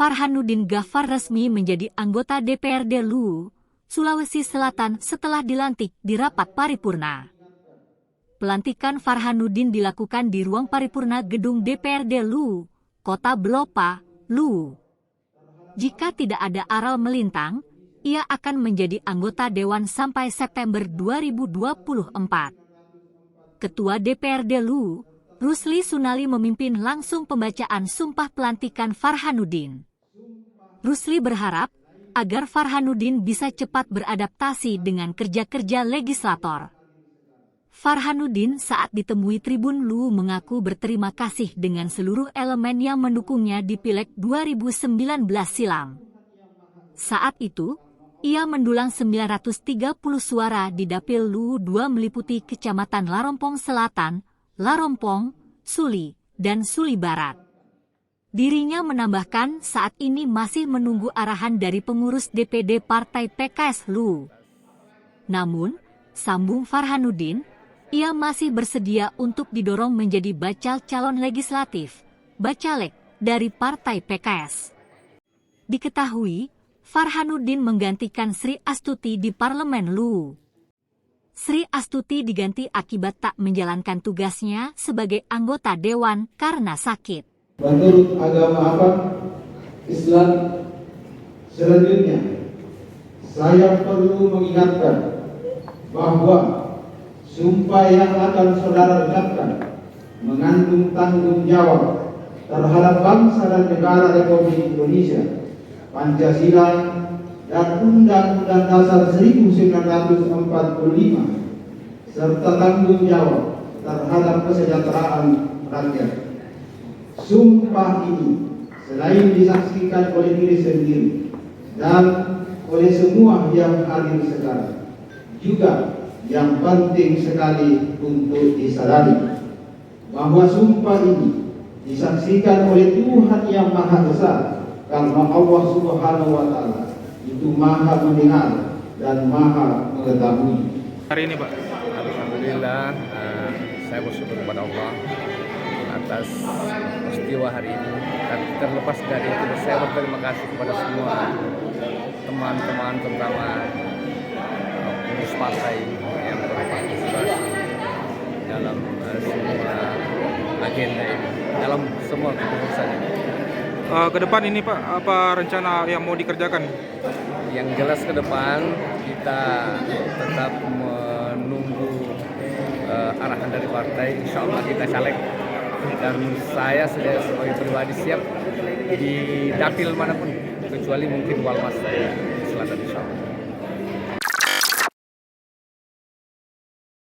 Farhanuddin Ghaffar resmi menjadi anggota DPRD Luwu, Sulawesi Selatan setelah dilantik di rapat paripurna. Pelantikan Farhanuddin dilakukan di ruang paripurna gedung DPRD Luwu, Kota Belopa, Luwu. Jika tidak ada aral melintang, ia akan menjadi anggota dewan sampai September 2024. Ketua DPRD Luwu, Rusli Sunali memimpin langsung pembacaan sumpah pelantikan Farhanuddin. Rusli berharap agar Farhanuddin bisa cepat beradaptasi dengan kerja-kerja legislator. Farhanuddin saat ditemui Tribun Luwu mengaku berterima kasih dengan seluruh elemen yang mendukungnya di Pileg 2019 silam. Saat itu, ia mendulang 930 suara di Dapil Luwu II meliputi Kecamatan Larompong Selatan, Larompong, Suli, dan Suli Barat. Dirinya menambahkan saat ini masih menunggu arahan dari pengurus DPD Partai PKS Luwu. Namun, sambung Farhanuddin, ia masih bersedia untuk didorong menjadi bakal calon legislatif, Bacalek, dari Partai PKS. Diketahui, Farhanuddin menggantikan Sri Astuti di Parlemen Luwu. Sri Astuti diganti akibat tak menjalankan tugasnya sebagai anggota dewan karena sakit. Menurut agama Islam, selanjutnya saya perlu mengingatkan bahwa sumpah yang akan saudara ucapkan mengandung tanggung jawab terhadap bangsa dan negara Republik Indonesia, Pancasila, dan Undang-Undang Dasar 1945, serta tanggung jawab terhadap kesejahteraan rakyat. Sumpah ini selain disaksikan oleh diri sendiri dan oleh semua yang hadir sekarang, juga yang penting sekali untuk disadari bahwa sumpah ini disaksikan oleh Tuhan yang Maha Besar, karena Allah Subhanahu wa Ta'ala itu Maha mendengar dan Maha mengetahui. Hari ini, Pak, alhamdulillah, saya bersyukur kepada Allah atas peristiwa hari ini. Dan terlepas dari itu, saya berterima kasih kepada semua teman-teman, terutama pengurus partai yang berpartisipasi dalam semua agenda ini, dalam semua keputusan ini. Ke depan ini, Pak, apa rencana yang mau dikerjakan? Yang jelas ke depan kita tetap menunggu arahan dari partai. Insya Allah kita caleg, dan saya sebagai pribadi siap di dapil manapun, kecuali mungkin Walmas saya Selatan, insya Allah.